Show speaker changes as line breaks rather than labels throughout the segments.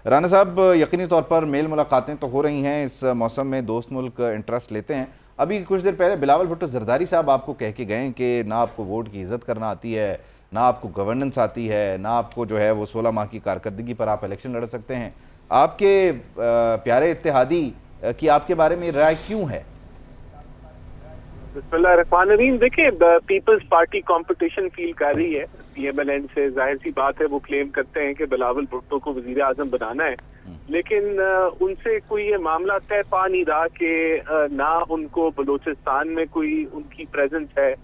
राना साहब, यकीनी तौर पर मेल मुलाकातें तो हो रही हैं इस मौसम में, दोस्त मुल्क इंटरेस्ट लेते हैं। अभी कुछ देर पहले बिलावल भुट्टो जरदारी साहब आपको कह के गए कि ना आपको वोट की इज्जत करना आती है, ना आपको गवर्नेंस आती है, ना आपको जो है वो 16 माह की कारकर्दगी पर आप इलेक्शन लड़ सकते हैं। आपके प्यारे इत्तेहादी की आपके बारे में राय क्यों है?
बिस्मिल्लाहिर्रहमानिर्रहीम। देखिए, पीपल्स पार्टी कंपटीशन फील कर रही है पीएमएलएन से। जाहिर सी बात है, वो क्लेम करते हैं कि बिलावल भुट्टो को वजीर आजम बनाना है, लेकिन उनसे कोई ये मामला तय पा नहीं रहा कि ना उनको बलूचिस्तान में कोई उनकी प्रेजेंस है,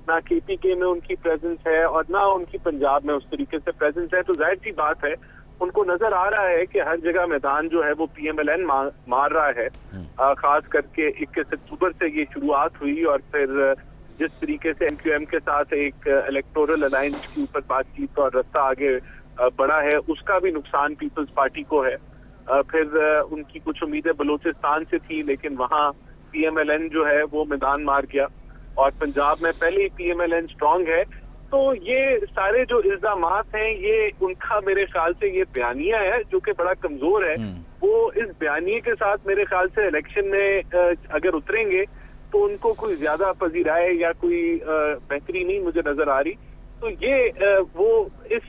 ना केपीके में उनकी प्रेजेंस है, और ना उनकी पंजाब में उस तरीके से प्रेजेंस है। तो जाहिर सी बात है, उनको नजर आ रहा है कि हर जगह मैदान जो है वो पीएमएलएन मार रहा है। खास करके 21 अक्टूबर से ये शुरुआत हुई, और फिर जिस तरीके से एमक्यूएम के साथ एक इलेक्टोरल अलायंस के ऊपर बातचीत और रास्ता आगे बढ़ा है, उसका भी नुकसान पीपल्स पार्टी को है। फिर उनकी कुछ उम्मीदें बलूचिस्तान से थी, लेकिन वहाँ पीएमएलएन जो है वो मैदान मार गया, और पंजाब में पहले ही पीएमएलएन स्ट्रांग है। तो ये सारे जो इल्जामात हैं, ये उनका मेरे ख्याल से ये बयानिया है जो कि बड़ा कमजोर है। वो इस बयानिए के साथ मेरे ख्याल से इलेक्शन में अगर उतरेंगे तो उनको कोई ज्यादा पजीराए या कोई बेहतरी नहीं मुझे नजर आ रही। तो ये वो इस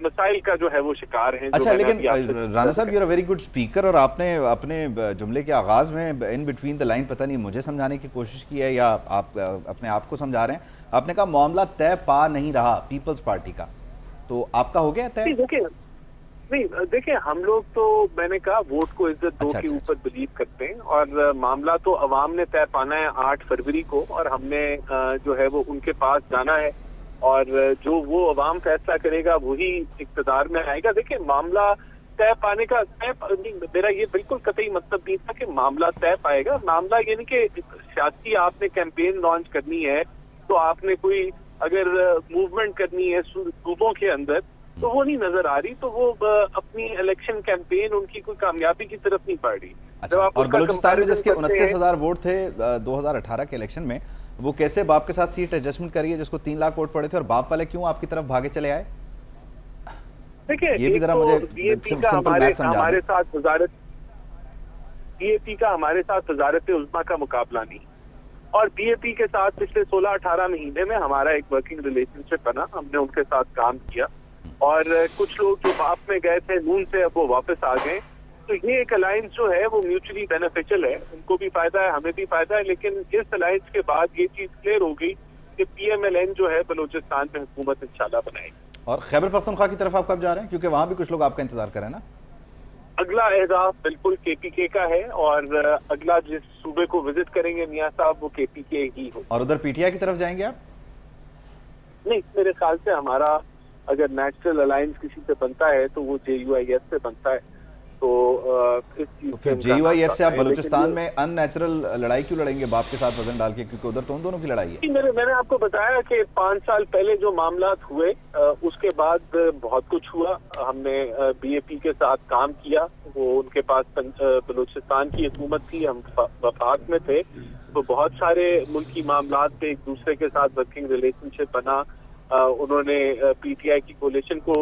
मसाइल का जो है वो शिकार हैं।
अच्छा, लेकिन राना साहब, you are a very good speaker, और आपने अपने जुमले के आगाज में इन बिटवीन द लाइन पता नहीं मुझे समझाने की कोशिश की है या आप अपने आप को समझा रहे हैं। आपने कहा मामला तय पा नहीं रहा पीपल्स पार्टी का, तो आपका हो गया तय?
देखिए, हम लोग तो, मैंने कहा, वोट को इज्जत दो के ऊपर बिलीव करते हैं, और मामला तो अवाम ने तय पाना है 8 फरवरी को, और हमने जो है वो उनके पास जाना है, और जो वो अवाम फैसला करेगा वही इक्तदार में आएगा। देखिए, मामला तय पाने का मेरा ये बिल्कुल कतई मतलब नहीं था कि मामला तय पाएगा। मामला यानी कि सियासी आपने कैंपेन लॉन्च करनी है, तो आपने कोई अगर मूवमेंट करनी है सूबों के अंदर, तो वो नहीं नजर आ रही, तो वो अपनी इलेक्शन कैंपेन उनकी कोई कामयाबी की तरफ नहीं बढ़ रही।
अच्छा, और बलूचिस्तान में जिसके 29,000 वोट थे 2018 के इलेक्शन में, वो कैसे बाप के साथ सीट एडजस्टमेंट करी है जिसको 3 लाख वोट पड़े थे, और बाप वाले क्यों आपकी तरफ भागे चले आए?
देखिए,
ये भी जरा मुझे
बीएपी का हमारे साथ वजारत उज़्मा का मुकाबला नहीं, और बीएपी के साथ पिछले 16-18 महीने में हमारा एक वर्किंग रिलेशनशिप बना। हमने उनके साथ काम किया, और कुछ लोग जो बाप में गए थे नून से, अब वो वापस आ गए। तो ये एक अलायंस जो है वो म्यूचुअली बेनिफिशियल है, उनको भी फायदा है, हमें भी फायदा है। लेकिन इस अलायंस के बाद ये चीज क्लियर हो गई कि पीएमएलएन जो है बलूचिस्तान में हुकूमत इंशाल्लाह बनाएगी।
और खैबर पख्तूनख्वा की तरफ आप कब जा रहे हैं, क्योंकि वहां भी कुछ लोग आपका इंतजार कर रहे हैं ना?
अगला एहदाफ बिल्कुल केपीके का है, और अगला जिस सूबे को विजिट करेंगे मियां साहब, वो केपीके ही हो।
और उधर पीटीआई की तरफ जाएंगे आप?
नहीं, मेरे ख्याल से हमारा अगर नेचुरल अलायंस किसी से बनता है तो वो जेयूआईएफ से बनता है। तो इस चीज
तो फिर जेयूआईएफ से आप बलूचिस्तान में अननेचुरल लड़ाई क्यों लड़ेंगे बाप के साथ वजन डाल के, क्योंकि उधर तो उन दोनों की लड़ाई है।
मैंने आपको बताया कि 5 साल पहले जो मामला हुए, उसके बाद बहुत कुछ हुआ। हमने बीएपी के साथ काम किया, वो उनके पास बलूचिस्तान की हुकूमत थी, हम वफाक में थे, तो बहुत सारे मुल्की मामलात पे एक दूसरे के साथ वर्किंग रिलेशनशिप बना। उन्होंने पीटीआई की कोalition को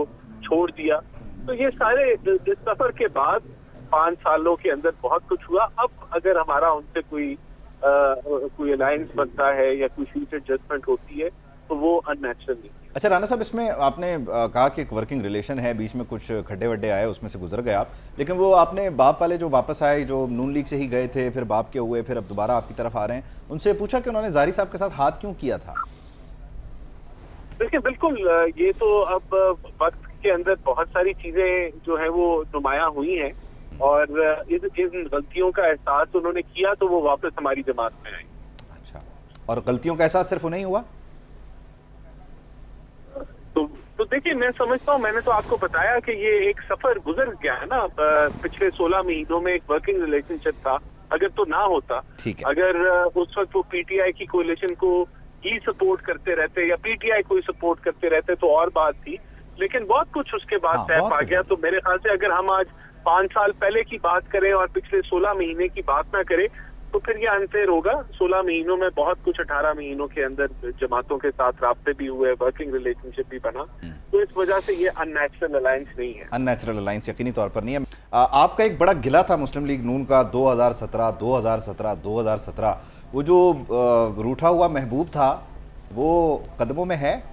छोड़ दिया। तो ये सारे इस सफर के बाद 5 सालों के अंदर बहुत कुछ हुआ। अब अगर हमारा उनसे कोई अलायंस बनता है या कोई सीट एडजस्टमेंट होती है, तो वो अननेचुरल नहीं।
अच्छा राना साहब, इसमें आपने कहा कि एक वर्किंग रिलेशन है, बीच में कुछ खड्डे वड्डे आए, उसमें से गुजर गए आप, लेकिन वो आपने बाप वाले जो वापस आए, जो नून लीग से ही गए थे, फिर बाप के हुए, फिर अब दोबारा आपकी तरफ आ रहे हैं, उनसे पूछा कि उन्होंने ज़ारी साहब के साथ हाथ क्यों किया था?
देखिए, बिल्कुल, ये तो अब वक्त के अंदर बहुत सारी चीजें जो है वो नुमाया हुई हैं, और इन गलतियों का एहसास उन्होंने किया, तो वो वापस हमारी जमात में आए।
अच्छा, और गलतियों का एहसास सिर्फ उन्हें हुआ?
तो देखिए, मैं समझता हूँ, मैंने तो आपको बताया कि ये एक सफर गुजर गया है ना। पिछले 16 महीनों में एक वर्किंग रिलेशनशिप था। अगर तो ना होता, अगर उस वक्त वो पीटीआई की कोalition को ही सपोर्ट करते रहते या पीटीआई को ही सपोर्ट करते रहते तो और बात थी, लेकिन बहुत कुछ उसके बाद तय पा गया। तो मेरे ख्याल से अगर हम आज 5 साल पहले की बात करें और पिछले 16 महीने की बात ना करें, तो फिर ये अनफेयर होगा। 16 महीनों में बहुत कुछ 18 महीनों के अंदर जमातों के साथ राब्ते भी हुए, वर्किंग रिलेशनशिप भी बना, तो इस वजह से ये अननेचुरल अलायंस नहीं है।
अननेचुरल अलायंस यकीनी तौर पर नहीं है। आपका एक बड़ा गिला था मुस्लिम लीग नून का 2017 वो जो रूठा हुआ महबूब था वो कदमों में है?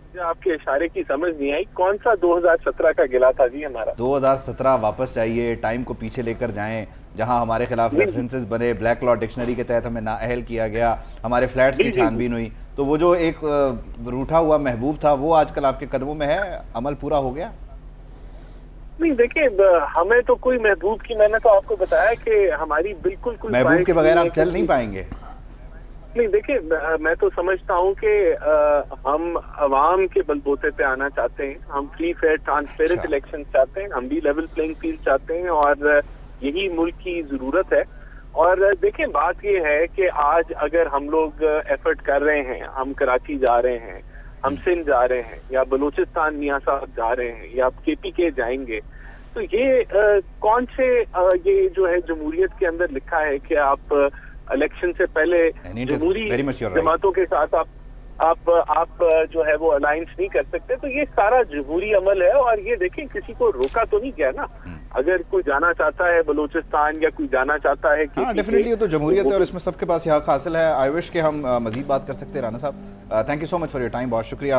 मुझे आपके इशारे की समझ नहीं आई, कौन सा 2017 का गिला था जी हमारा?
2017 वापस जाइए, टाइम को पीछे लेकर जाएं, जहां हमारे खिलाफ रेफरेंसेस बने, ब्लैक लॉ डिक्शनरी के तहत हमें नाअहल किया गया, हमारे फ्लैट्स की छानबीन हुई, तो वो जो एक रूठा हुआ महबूब था वो आजकल आपके कदमों में है, अमल पूरा हो गया?
नहीं देखिए, हमें तो कोई महबूब की, मैंने तो आपको बताया कि हमारी बिल्कुल कोई
महबूब के बगैर आप चल नहीं पाएंगे।
नहीं देखिए, मैं तो समझता हूँ कि हम अवाम के बलबूते पे आना चाहते हैं, हम फ्री फेयर ट्रांसपेरेंट इलेक्शन चाहते हैं, हम भी लेवल प्लेइंग फील्ड चाहते हैं और यही मुल्क की जरूरत है। और देखिए बात ये है कि आज अगर हम लोग एफर्ट कर रहे हैं, हम कराची जा रहे हैं, हम सिंध जा रहे हैं, या बलूचिस्तान मियाँ साहब जा रहे हैं, या KPK जाएंगे, तो ये कौन से ये जो है जमहूरियत के अंदर लिखा है कि आप इलेक्शन से पहले जमहूरी जमातों के साथ आप जो है वो अलायंस नहीं कर सकते। तो ये सारा जमहूरी अमल है और ये देखिए किसी को रोका तो नहीं गया ना। अगर कोई जाना चाहता है बलूचिस्तान या कोई जाना चाहता है
हाँ, डेफिनेटली तो जमहूरियत है और इसमें सबके पास ये हक हासिल है। आई विश कि हम मजीद बात कर सकते हैं। राना साहब, thank you so much for your time, बहुत शुक्रिया।